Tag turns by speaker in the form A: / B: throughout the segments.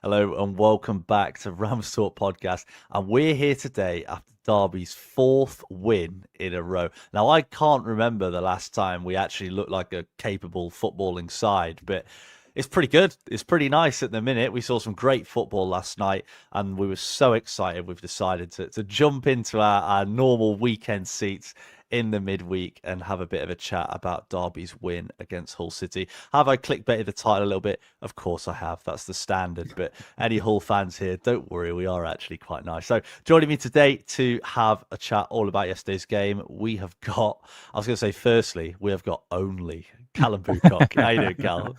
A: Hello and welcome back to Rams Talk Podcast. And we're here today after Derby's fourth win in a row. Now, I can't remember the last time we actually looked like a capable footballing side, but it's pretty good. It's pretty nice at the minute. We saw some great football last night and we were so excited we've decided to jump into our normal weekend seats in the midweek and have a bit of a chat about Derby's win against Hull City. Have I clickbaited the title a little bit? Of course I have. That's the standard. But any Hull fans here, don't worry, we are actually quite nice. So joining me today to have a chat all about yesterday's game, we have got, I was going to say, firstly, we have got only Callum Boocock. How you doing, Callum?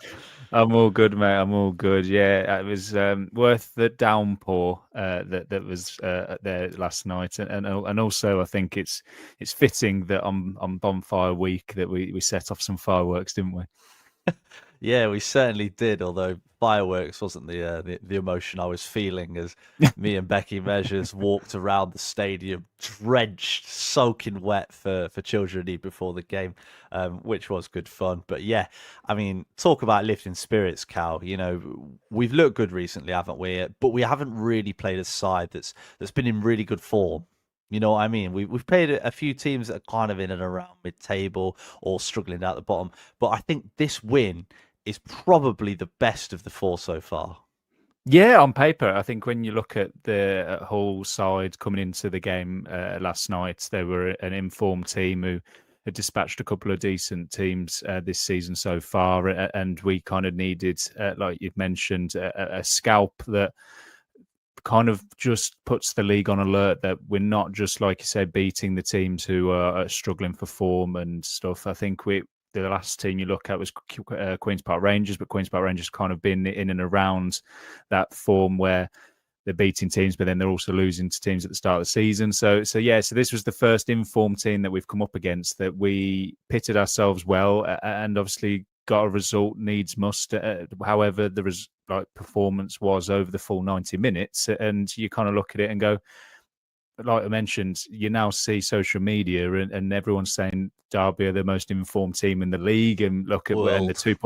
B: I'm all good, mate. I'm all good. Yeah, it was worth the downpour that was there last night, and also I think it's fitting that on Bonfire Week that we set off some fireworks, didn't we?
A: Yeah, we certainly did. Although fireworks wasn't the emotion I was feeling as me and Becky Measures walked around the stadium, drenched, soaking wet for Children in Need before the game, which was good fun. But yeah, I mean, talk about lifting spirits, Cal. You know, we've looked good recently, haven't we? But we haven't really played a side that's been in really good form. You know what I mean? We've played a few teams that are kind of in and around mid-table or struggling at the bottom. But I think this win is probably the best of the four so far.
B: Yeah, on paper, I think when you look at the whole side coming into the game last night, they were an informed team who had dispatched a couple of decent teams this season so far, and we kind of needed, like you've mentioned, a scalp that kind of just puts the league on alert that we're not just, like you said, beating the teams who are struggling for form and stuff. I think the last team you look at was Queen's Park Rangers, but Queen's Park Rangers kind of been in and around that form where they're beating teams, but then they're also losing to teams at the start of the season. So this was the first informed team that we've come up against that we pitted ourselves well, and obviously got a result needs must. However, performance was over the full 90 minutes, and you kind of look at it and go, like I mentioned, you now see social media and everyone's saying Derby are the most informed team in the league, and look at when the 2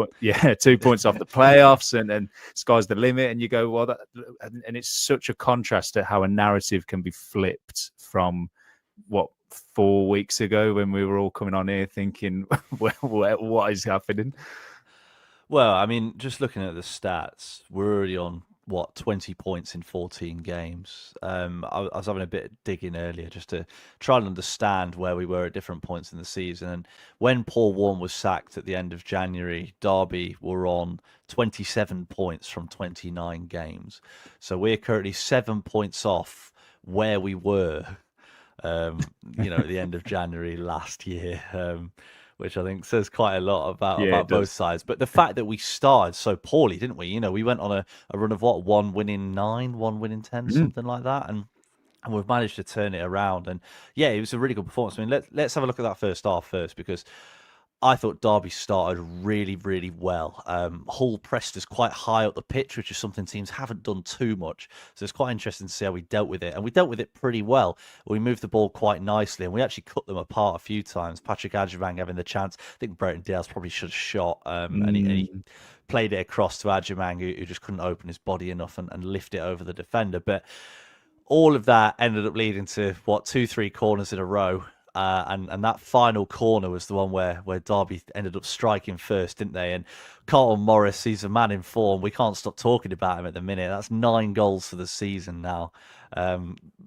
B: points off the playoffs, and sky's the limit, and you go, well, and it's such a contrast to how a narrative can be flipped from 4 weeks ago when we were all coming on here thinking, what is happening?
A: Well, I mean, just looking at the stats, we're already on 20 points in 14 games. I was having a bit of digging earlier just to try and understand where we were at different points in the season. And when Paul Warne was sacked at the end of January, Derby were on 27 points from 29 games. So we're currently 7 points off where we were, at the end of January last year. Which I think says quite a lot about both sides. But the fact that we started so poorly, didn't we? You know, we went on a run of one winning 9, 1 winning 10, something like that. And we've managed to turn it around. And yeah, it was a really good performance. I mean, let's have a look at that first half first, because I thought Derby started really, really well. Hull pressed us quite high up the pitch, which is something teams haven't done too much. So it's quite interesting to see how we dealt with it. And we dealt with it pretty well. We moved the ball quite nicely, and we actually cut them apart a few times. Patrick Adjumang having the chance. I think Brereton Dales probably should have shot. And he played it across to Adjumang, who just couldn't open his body enough and lift it over the defender. But all of that ended up leading to, 2-3 corners in a row. And that final corner was the one where Derby ended up striking first, didn't they? And Carlton Morris, he's a man in form. We can't stop talking about him at the minute. That's 9 goals for the season now.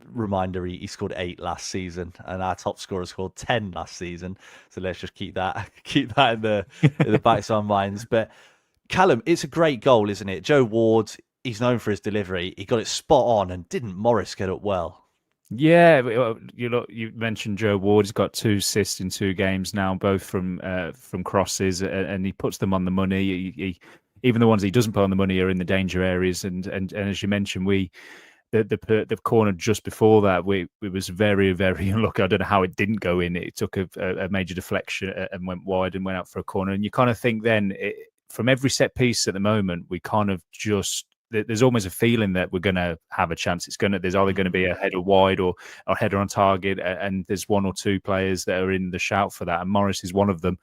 A: Reminder, he scored 8 last season, and our top scorer scored 10 last season. So let's just keep that in the backs of our minds. But Callum, it's a great goal, isn't it? Joe Ward, he's known for his delivery. He got it spot on, and didn't Morris get up well?
B: Yeah, you mentioned Joe Ward. He's got 2 assists in 2 games now, both from crosses, and he puts them on the money. He even the ones he doesn't put on the money are in the danger areas. And as you mentioned, the corner just before that, it was very, very unlucky. I don't know how it didn't go in. It took a major deflection and went wide and went out for a corner. And you kind of think then, from every set piece at the moment, we kind of just, there's almost a feeling that we're going to have a chance. There's either going to be a header wide or a header on target, and there's 1 or 2 players that are in the shout for that, and Morris is one of them.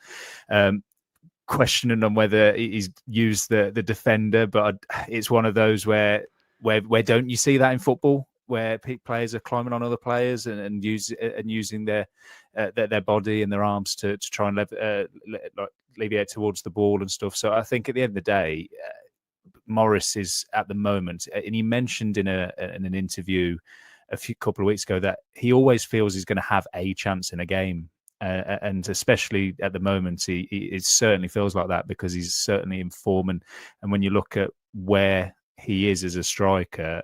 B: Questioning on whether he's used the defender, but it's one of those where where don't you see that in football, where players are climbing on other players and using their body and their arms to try and like alleviate towards the ball and stuff. So I think at the end of the day, Morris is at the moment, and he mentioned in an interview couple of weeks ago that he always feels he's going to have a chance in a game. And especially at the moment, it certainly feels like that because he's certainly in form. And when you look at where he is as a striker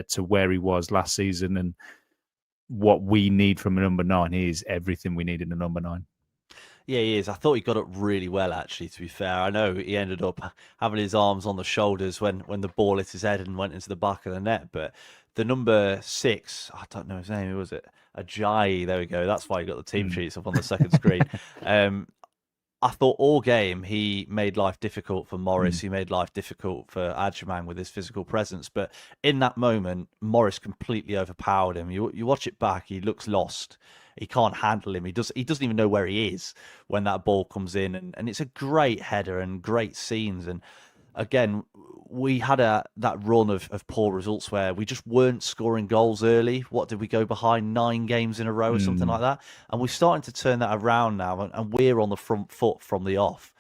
B: to where he was last season and what we need from a number 9, he is everything we need in a number 9.
A: Yeah, he is. I thought he got up really well, actually, to be fair. I know he ended up having his arms on the shoulders when the ball hit his head and went into the back of the net. But the number 6, I don't know his name, who was it? Ajayi, there we go. That's why he got the team sheets up on the second screen. I thought all game he made life difficult for Morris. He made life difficult for Adjumang with his physical presence. But in that moment, Morris completely overpowered him. You watch it back, he looks lost. He can't handle him. He doesn't even know where he is when that ball comes in. And it's a great header and great scenes. And again, we had that run of poor results where we just weren't scoring goals early. What did we go behind 9 games in a row or something like that? And we're starting to turn that around now, and we're on the front foot from the off.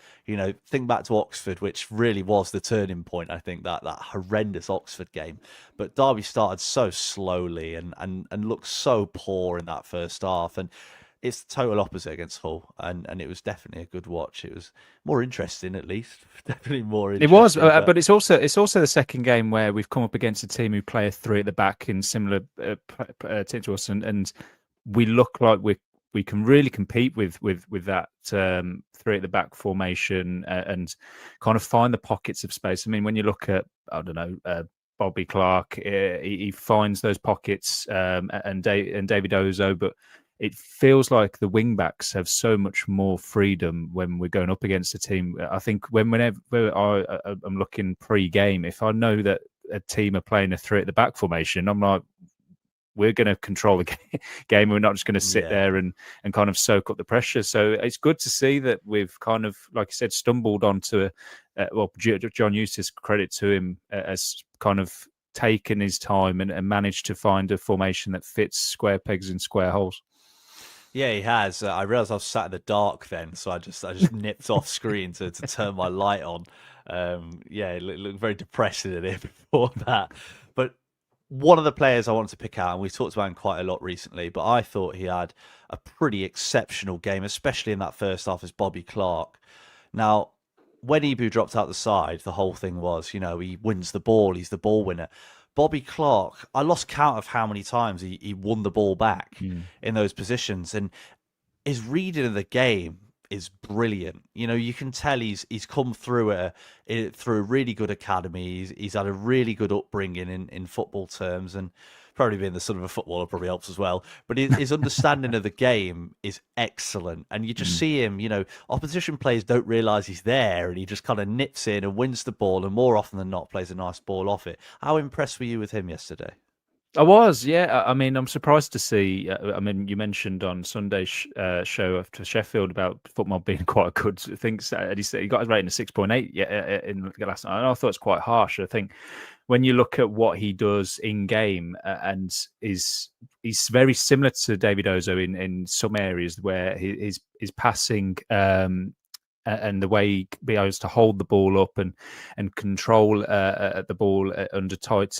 A: Think back to Oxford, which really was the turning point. I think that horrendous Oxford game, but Derby started so slowly and looked so poor in that first half, and it's the total opposite against Hull, and it was definitely a good watch. It was more interesting, at least. Definitely more interesting.
B: It was, but it's also the second game where we've come up against a team who play a 3 at the back in similar team to us, and we look like we can really compete with that 3 at the back formation and kind of find the pockets of space. I mean, when you look at, I don't know, Bobby Clark, he finds those pockets, and David Ozo, but it feels like the wing backs have so much more freedom when we're going up against a team. I think whenever I'm looking pre-game, if I know that a team are playing a 3 at the back formation, I'm like, we're going to control the game. We're not just going to sit there and kind of soak up the pressure. So it's good to see that we've kind of, like I said, stumbled onto John Eustace, credit to him, has kind of taken his time and managed to find a formation that fits square pegs in square holes.
A: Yeah, he has. I realised I was sat in the dark then, so I just nipped off screen to turn my light on. It looked very depressing in it before that. But one of the players I wanted to pick out, and we've talked about him quite a lot recently, but I thought he had a pretty exceptional game, especially in that first half, is Bobby Clark. Now, when Ibu dropped out the side, the whole thing was, he wins the ball, he's the ball winner. Bobby Clark, I lost count of how many times he won the ball back in those positions, and his reading of the game is brilliant. You can tell he's come through a really good academy. He's had a really good upbringing in football terms, and probably being the son of a footballer probably helps as well. But his understanding of the game is excellent, and you just see him. Opposition players don't realise he's there, and he just kind of nips in and wins the ball, and more often than not plays a nice ball off it. How impressed were you with him yesterday?
B: I was, yeah. I mean, I'm surprised to see. I mean, you mentioned on Sunday's show after Sheffield about football being quite a good thing. He said he got his rating of 6.8 in last night, and I thought it's quite harsh. I think when you look at what he does in game, and he's very similar to David Ozo in some areas where his passing. And the way he be able to hold the ball up and control the ball under tight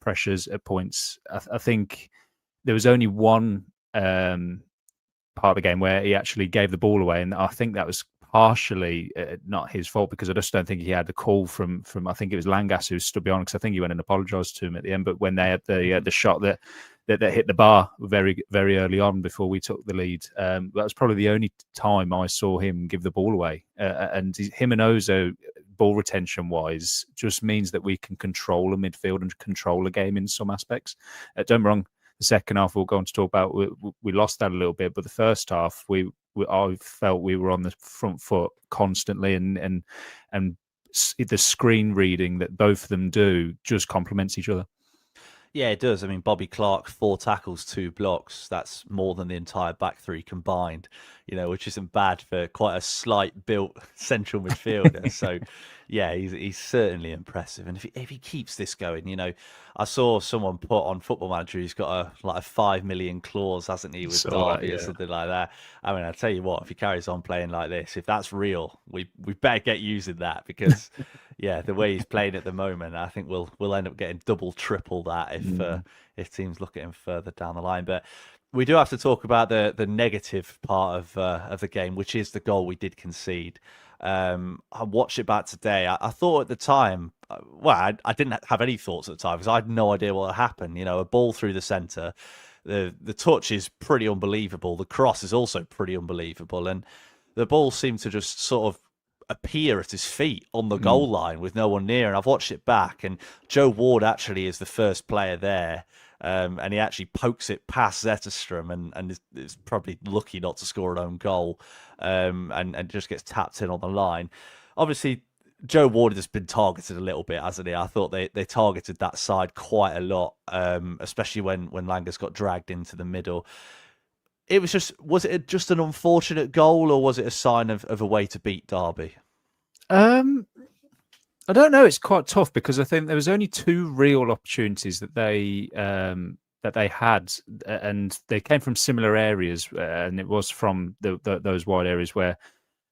B: pressures at points. I think there was only one part of the game where he actually gave the ball away, and I think that was partially not his fault, because I just don't think he had the call from I think it was Langas who stood behind, because I think he went and apologised to him at the end. But when they had the shot that hit the bar very, very early on before we took the lead, that was probably the only time I saw him give the ball away. And him and Ozo, ball retention wise, just means that we can control a midfield and control a game in some aspects. Don't get me wrong, the second half we'll go on to talk about, we lost that a little bit, but the first half I felt we were on the front foot constantly, and the screen reading that both of them do just complements each other.
A: Yeah, it does. I mean, Bobby Clark, 4 tackles, 2 blocks. That's more than the entire back 3 combined, which isn't bad for quite a slight built central midfielder. So, Yeah, he's certainly impressive, and if he keeps this going, I saw someone put on Football Manager he's got a 5 million clause, hasn't he, with
B: So
A: Derby or
B: yeah.
A: something like that. I mean, I tell you what, if he carries on playing like this, if that's real, we better get using that because, yeah, the way he's playing at the moment, I think we'll end up getting double, triple that
B: Mm.
A: if teams look at him further down the line. But we do have to talk about the negative part of the game, which is the goal we did concede. I watched it back today. I thought at the time, well, I didn't have any thoughts at the time because I had no idea what had happened. A ball through the centre. The touch is pretty unbelievable. The cross is also pretty unbelievable, and the ball seemed to just sort of appear at his feet on the
B: Mm.
A: goal line with no one near. And I've watched it back, and Joe Ward actually is the first player there. And he actually pokes it past Zetterstrom and is probably lucky not to score an own goal, and just gets tapped in on the line. Obviously, Joe Ward has been targeted a little bit, hasn't he? I thought they targeted that side quite a lot, especially when Langas got dragged into the middle. Was it just an unfortunate goal, or was it a sign of a way to beat Derby?
B: Um, I don't know. It's quite tough because I think there was only two real opportunities that they had, and they came from similar areas, and it was from those wide areas where.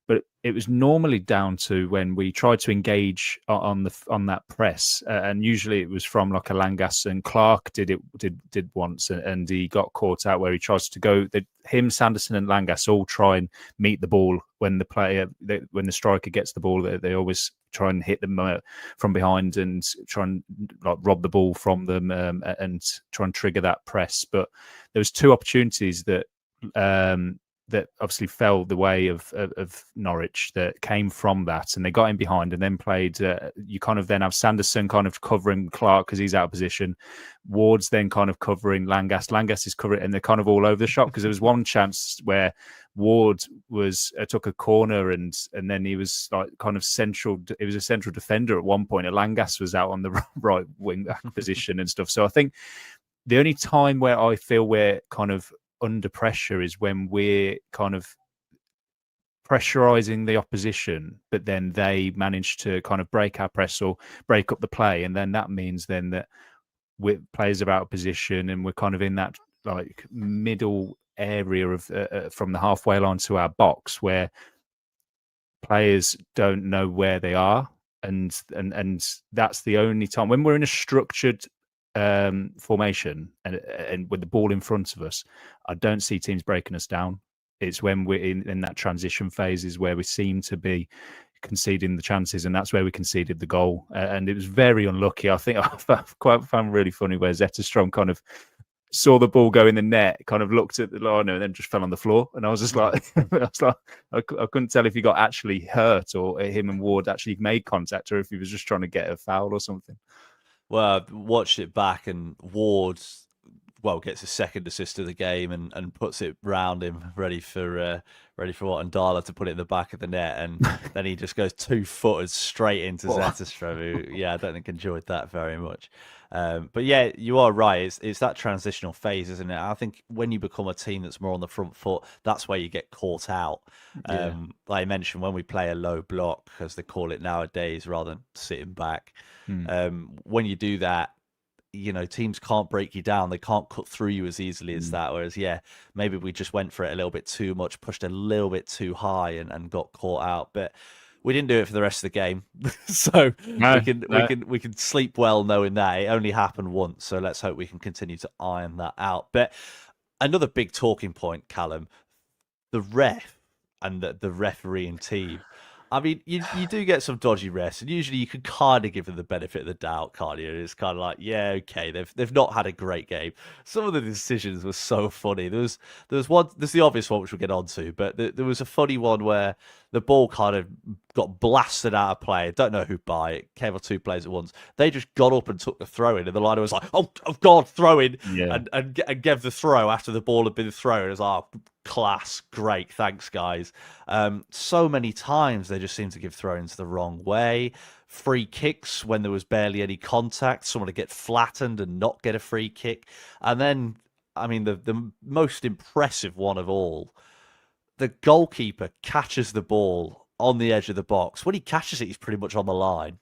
B: But it was normally down to when we tried to engage on that press, and usually it was from like a Langas, and Clark did once, and he got caught out where he tries to go. Him, Sanderson, and Langas all try and meet the ball when when the striker gets the ball. They always try and hit them from behind and try and like rob the ball from them, and try and trigger that press. But there was two opportunities that obviously fell the way of Norwich that came from that, and they got in behind and then played. You kind of then have Sanderson kind of covering Clark because he's out of position. Ward's then kind of covering Langas. Langas is covering, and they're kind of all over the shop because there was one chance where Ward took a corner and then he was like kind of central. It was a central defender at one point. And Langas was out on the right wing back position and stuff. So I think the only time where I feel we're kind of under pressure is when we're kind of pressurizing the opposition, but then they manage to kind of break our press or break up the play, and then that means then that players are out of position and we're kind of in that like middle area of from the halfway line to our box where players don't know where they are, and that's the only time when we're in a structured formation and with the ball in front of us, I don't see teams breaking us down. It's when we're in that transition phase is where we seem to be conceding the chances, and that's where we conceded the goal. And it was very unlucky. I think I found really funny where Zetterstrom kind of saw the ball go in the net, kind of looked at the line and then just fell on the floor. And I was just like, I couldn't tell if he got actually hurt or him and Ward actually made contact or if he was just trying to get a foul or something.
A: Well, I watched it back, and Ward, gets his second assist of the game and puts it round him, ready for what, and Darla to put it in the back of the net, and then he just goes 2-footed straight into Zetterstrom, who, I don't think enjoyed that very much. But yeah, you are right. It's that transitional phase, isn't it? I think when you become a team that's more on the front foot, that's where you get caught out.
B: Yeah.
A: Like I mentioned, when we play a low block, as they call it nowadays, rather than sitting back, when you do that, teams can't break you down. They can't cut through you as easily as that. Whereas, maybe we just went for it a little bit too much, pushed a little bit too high and got caught out. But we didn't do it for the rest of the game. So we can sleep well knowing that it only happened once. So let's hope we can continue to iron that out. But another big talking point, Callum, the ref and the refereeing team. I mean, you do get some dodgy refs, and usually you can kind of give them the benefit of the doubt, can't you? It's kind of like, yeah, okay, they've not had a great game. Some of the decisions were so funny. There's the obvious one which we'll get onto, but there was a funny one where the ball kind of got blasted out of play. I don't know who by it. Came on two players at once. They just got up and took the throw in, and the liner was like, "Oh God, throw in!" and gave the throw after the ball had been thrown. It was like, oh, class, great, thanks guys. So many times they just seem to give throw-ins the wrong way. Free kicks when there was barely any contact, someone to get flattened and not get a free kick. And then, I mean, the most impressive one of all, the goalkeeper catches the ball on the edge of the box. When he catches it, he's pretty much on the line.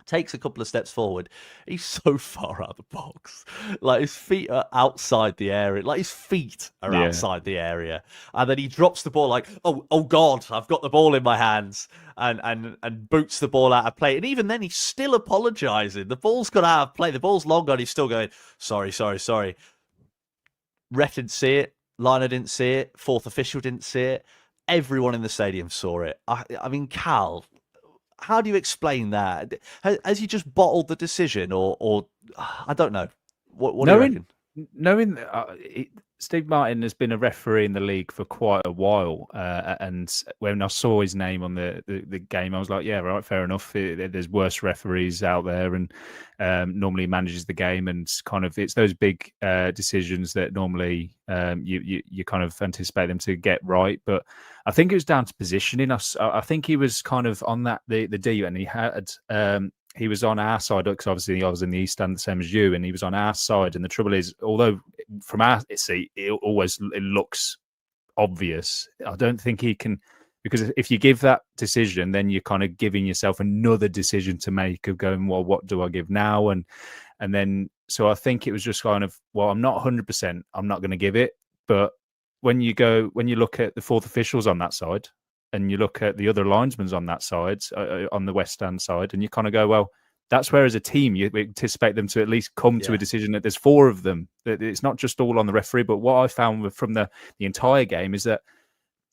A: Takes a couple of steps forward. He's so far out of the box. Like, his feet are outside the area. Like, his feet are outside the area. And then he drops the ball like, oh God, I've got the ball in my hands. And boots the ball out of play. And even then, he's still apologising. The ball's got out of play. The ball's long gone. He's still going, sorry. Ref didn't see it. Liner didn't see it. Fourth official didn't see it. Everyone in the stadium saw it. I mean, Cal, how do you explain that? Has he just bottled the decision, or I don't know? What do you reckon?
B: Knowing Steve Martin has been a referee in the league for quite a while, and when I saw his name on the game, I was like, yeah, right, fair enough. There's worse referees out there, and normally manages the game, and kind of it's those big decisions that normally you kind of anticipate them to get right. But I think it was down to positioning. I think he was kind of on that the D, and he had. He was on our side because obviously I was in the East Stand, the same as you, and he was on our side. And the trouble is, although from our seat it looks obvious, I don't think he can, because if you give that decision, then you're kind of giving yourself another decision to make of going, well, what do I give now? And then so I think it was just kind of, well, I'm not 100%, I'm not going to give it. But when you look at the fourth officials on that side, and you look at the other linesmen on that side, on the West Stand side, and you kind of go, well, that's where as a team you anticipate them to at least come to a decision that there's four of them. That it's not just all on the referee. But what I found from the entire game is that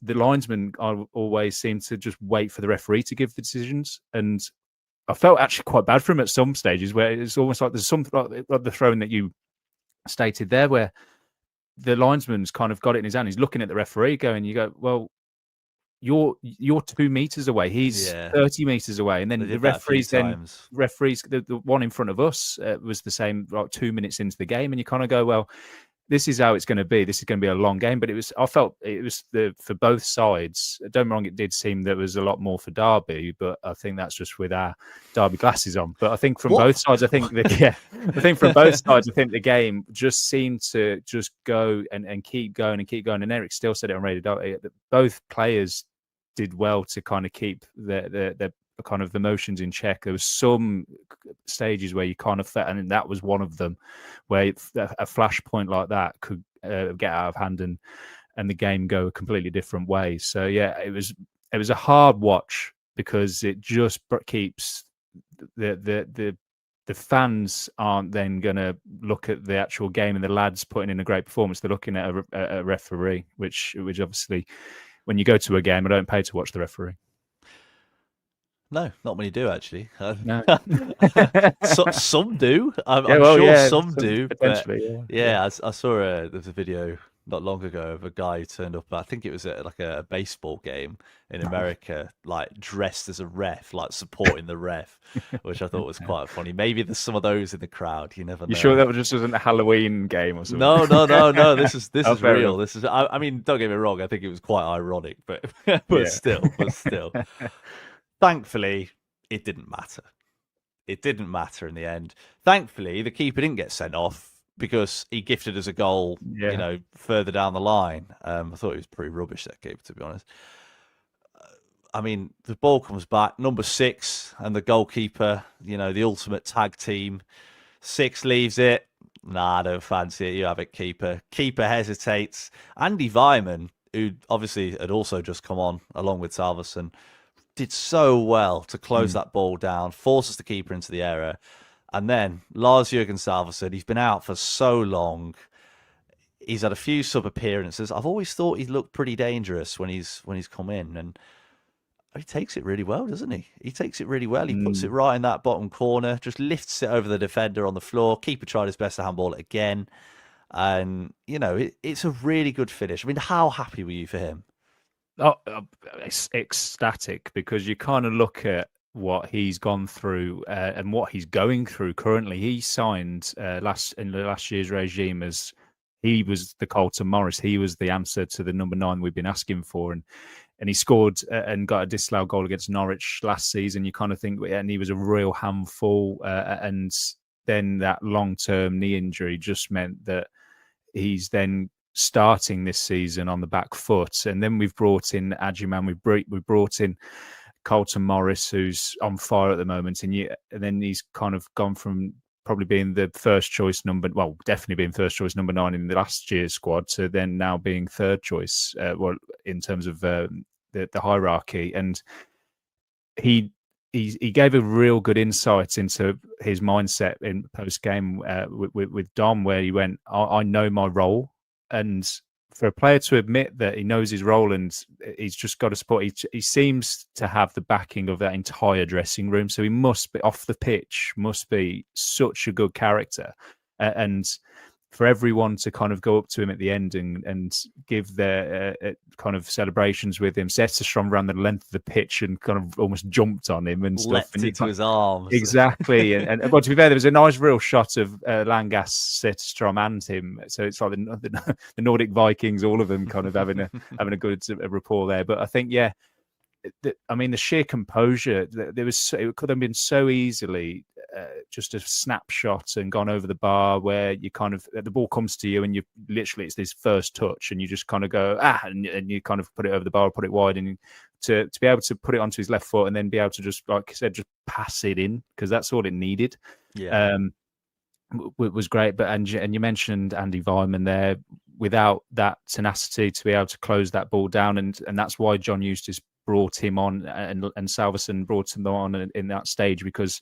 B: the linesmen always seem to just wait for the referee to give the decisions. And I felt actually quite bad for him at some stages where it's almost like there's something like the throwing that you stated there, where the linesman's kind of got it in his hand. He's looking at the referee going, you go, well, you're 2 meters away. He's 30 meters away, and then the referees. The one in front of us was the same, like 2 minutes into the game, and you kind of go, well, this is how it's going to be. This is going to be a long game. But I felt it was for both sides. Don't get me wrong, it did seem there was a lot more for Derby, but I think that's just with our Derby glasses on. But I think from both sides, I think from both sides, I think the game just seemed to just go and keep going and keep going. And Eric still said it on Radio Derby that both players did well to kind of keep the kind of emotions in check. There was some stages where you kind of felt, and that was one of them, where a flashpoint like that could get out of hand and the game go a completely different way. So yeah, it was a hard watch because it just keeps the fans aren't then going to look at the actual game and the lads putting in a great performance. They're looking at a referee, which obviously, when you go to a game, I don't pay to watch the referee.
A: No, not many do actually.
B: No.
A: Some do. I'm sure some do.
B: Potentially,
A: but I saw there's a video not long ago of a guy who turned up. I think it was at like a baseball game in America, like dressed as a ref, like supporting the ref, which I thought was quite funny. Maybe there's some of those in the crowd. You never know.
B: You sure that just wasn't a Halloween game or something?
A: No. This is real.
B: Enough.
A: This is. I mean, don't get me wrong. I think it was quite ironic, but still. Thankfully, it didn't matter. It didn't matter in the end. Thankfully, the keeper didn't get sent off because he gifted us a goal, further down the line. I thought he was pretty rubbish, that keeper, to be honest. I mean, the ball comes back, number 6, and the goalkeeper, the ultimate tag team. 6 leaves it. Nah, I don't fancy it. You have it, keeper. Keeper hesitates. Andy Weimann, who obviously had also just come on, along with Salvesen, did so well to close that ball down, forces the keeper into the error. And then Lars-Jürgen Salvesen, he's been out for so long. He's had a few sub appearances. I've always thought he looked pretty dangerous when he's come in, and he takes it really well, doesn't he? He takes it really well. He puts it right in that bottom corner, just lifts it over the defender on the floor. Keeper tried his best to handball it again. And, it's a really good finish. I mean, how happy were you for him?
B: Oh, it's ecstatic, because you kind of look at what he's gone through and what he's going through currently. He signed in the last year's regime as he was the Colton Morris. He was the answer to the number 9 we've been asking for, and he scored and got a disallowed goal against Norwich last season. You kind of think, and he was a real handful. And then that long-term knee injury just meant that he's then starting this season on the back foot, and then we've brought in Adjuman, we've brought in Colton Morris, who's on fire at the moment, and then he's kind of gone from probably being the definitely being first choice number 9 in the last year's squad, to then now being third choice, in terms of the hierarchy. And he gave a real good insight into his mindset in post game with Dom, where he went, I know my role. And for a player to admit that he knows his role and he's just got to support, he seems to have the backing of that entire dressing room. So he must be off the pitch, must be such a good character. And for everyone to kind of go up to him at the end and give their kind of celebrations with him, Zetterstrom ran the length of the pitch and kind of almost jumped on him and stuff.
A: Leapt into his arms.
B: Exactly. But to be fair, there was a nice real shot of Langas, Zetterstrom and him. So it's like the Nordic Vikings, all of them kind of having a good rapport there. But I think, the sheer composure, it could have been so easily just a snapshot and gone over the bar, where you kind of, the ball comes to you and you literally, it's this first touch and you just kind of go, and you kind of put it over the bar, put it wide, and to be able to put it onto his left foot and then be able to just, like I said, just pass it in, because that's all it needed. Was great. But and you mentioned Andy Weimann there, without that tenacity to be able to close that ball down, and that's why John Eustace brought him on, and Salvesen brought him on in that stage, because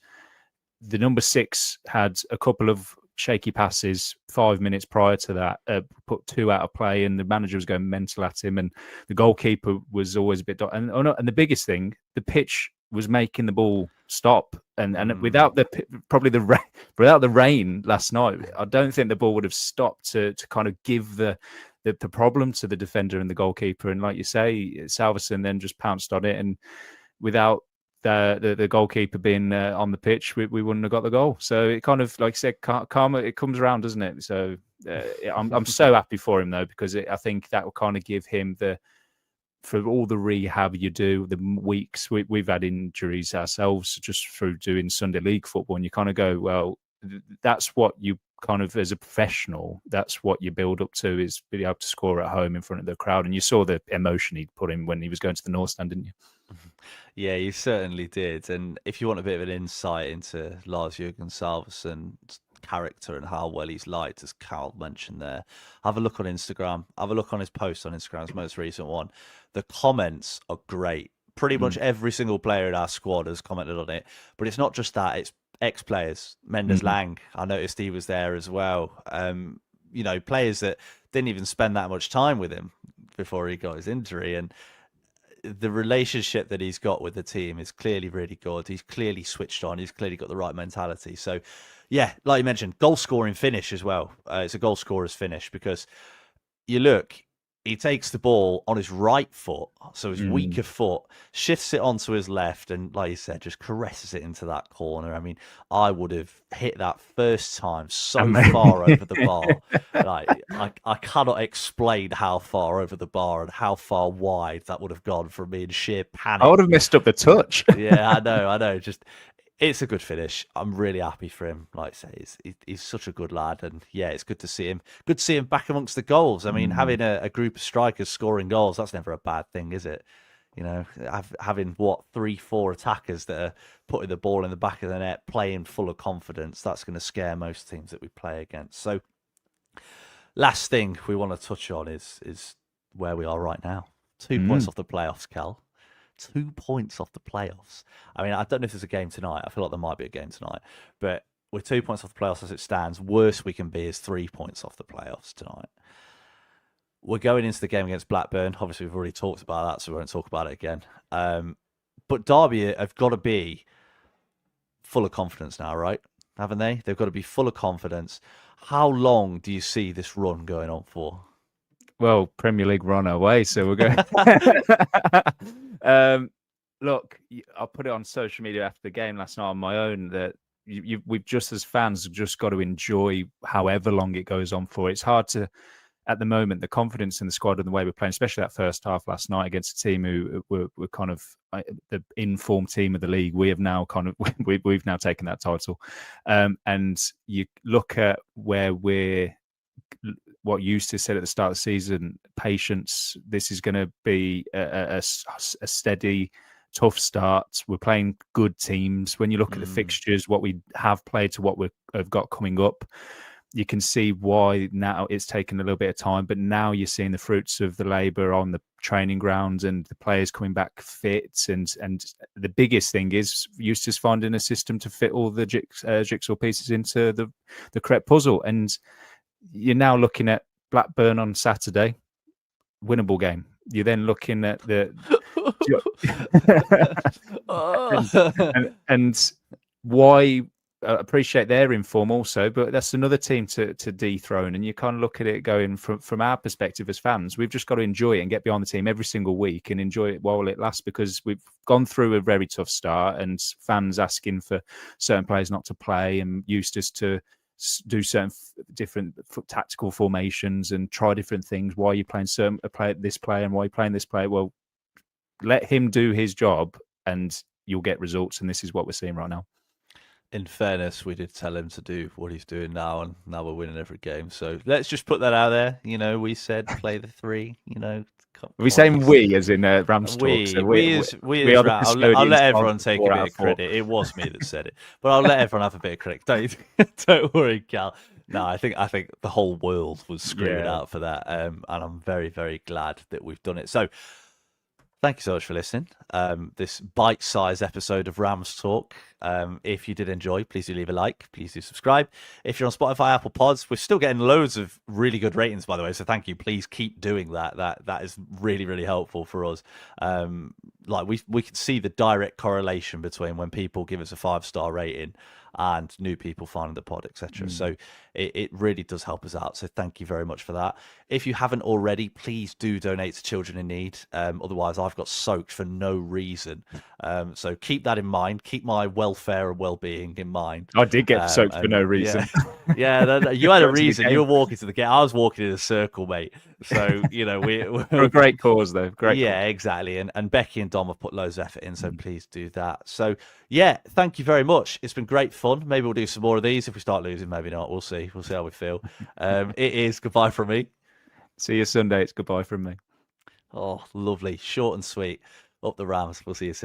B: the number 6 had a couple of shaky passes 5 minutes prior to that, put 2 out of play, and the manager was going mental at him, and the goalkeeper was always a bit. And the biggest thing, the pitch was making the ball stop, and without the rain last night, I don't think the ball would have stopped to kind of give the problem to the defender and the goalkeeper. And like you say, Salvesen then just pounced on it, and without the goalkeeper being on the pitch, we wouldn't have got the goal. So it kind of, like I said, karma, it comes around, doesn't it? So I'm so happy for him, though, because I think that will kind of give him for all the rehab you do, the weeks we've had injuries ourselves just through doing Sunday League football, and you kind of go, well, that's what you kind of, as a professional, that's what you build up to, is being able to score at home in front of the crowd. And you saw the emotion he'd put in when he was going to the North Stand, didn't you?
A: Yeah, you certainly did. And if you want a bit of an insight into Lars-Jürgen Salvesen's character and how well he's liked, as Cal mentioned there, have a look on Instagram. Have a look on his post on Instagram, his most recent one. The comments are great. Pretty much every single player in our squad has commented on it. But it's not just that, it's ex-players. Mendes Lang, I noticed he was there as well. Players that didn't even spend that much time with him before he got his injury. And the relationship that he's got with the team is clearly really good. He's clearly switched on. He's clearly got the right mentality. So, yeah, like you mentioned, goal-scoring finish as well. It's a goal scorer's finish, because you look, he takes the ball on his right foot, so his weaker foot, shifts it onto his left, and like you said, just caresses it into that corner. I mean, I would have hit that first time so far over the bar. Like, I cannot explain how far over the bar and how far wide that would have gone from me in sheer panic.
B: I would have messed up the touch.
A: Yeah, I know. Just, it's a good finish. I'm really happy for him. Like I say, he's such a good lad, and yeah, it's good to see him. Good to see him back amongst the goals. I mean, having a group of strikers scoring goals, that's never a bad thing, is it? You know, having 3-4 attackers that are putting the ball in the back of the net, playing full of confidence, that's going to scare most teams that we play against. So, last thing we want to touch on is where we are right now. 2 points off the playoffs, Cal. 2 points off the playoffs. I mean, I don't know if there's a game tonight. I feel like there might be a game tonight. But with 2 points off the playoffs as it stands, worst we can be is 3 points off the playoffs tonight. We're going into the game against Blackburn. Obviously, we've already talked about that, so we won't talk about it again. But Derby have got to be full of confidence now, right? Haven't they? They've got to be full of confidence. How long do you see this run going on for?
B: Well, Premier League run away, so we're going. Look, I put it on social media after the game last night on my own that we've just, as fans, just got to enjoy however long it goes on for. It's hard to, at the moment, the confidence in the squad and the way we're playing, especially that first half last night against a team who were kind of the informed team of the league. We have now we've now taken that title, and you look at where we're what Eustace said at the start of the season, patience. This is going to be a steady, tough start. We're playing good teams. When you look at the fixtures, what we have played to what we have got coming up, you can see why now it's taken a little bit of time, but now you're seeing the fruits of the labour on the training grounds and the players coming back fit. And the biggest thing is Eustace finding a system to fit all the jigsaw pieces into the correct puzzle. And you're now looking at Blackburn on Saturday, winnable game. You're then looking at the and why. I appreciate their inform also, but that's another team to dethrone. And you kind of look at it going from our perspective as fans, we've just got to enjoy it and get behind the team every single week and enjoy it while it lasts, because we've gone through a very tough start and fans asking for certain players not to play and Eustace to do certain different tactical formations and try different things. Why are you playing this player and why are you playing this player? Well, let him do his job and you'll get results. And this is what we're seeing right now.
A: In fairness, we did tell him to do what he's doing now, and now we're winning every game. So let's just put that out there. We said play the three. Are
B: we saying we as in Rams talk? So
A: we as I'll let everyone take a bit of credit. It was me that said it, but I'll let everyone have a bit of credit. Don't worry, Cal. No, I think the whole world was screaming out for that, and I'm very, very glad that we've done it. So. Thank you so much for listening. This bite-sized episode of Rams Talk. If you did enjoy, please do leave a like. Please do subscribe. If you're on Spotify, Apple Pods, we're still getting loads of really good ratings, by the way. So thank you. Please keep doing that. That is really, really helpful for us. We can see the direct correlation between when people give us a 5-star rating and new people finding the pod, etc. So it really does help us out. So thank you very much for that. If you haven't already, please do donate to children in need. Otherwise, I've got soaked for no reason. So keep that in mind. Keep my welfare and well-being in mind.
B: I did get soaked for no reason.
A: Yeah, you had a reason. You were walking to the game. I was walking in a circle, mate. So, we're
B: for a great cause, though. Great
A: cause.
B: Exactly.
A: And Becky and Dom have put loads of effort in, so please do that. So, yeah, thank you very much. It's been great fun. Maybe we'll do some more of these. If we start losing, maybe not. We'll see. We'll see how we feel. It is goodbye from me.
B: See you Sunday. It's goodbye from me.
A: Oh, lovely. Short and sweet. Up the Rams. We'll see you soon.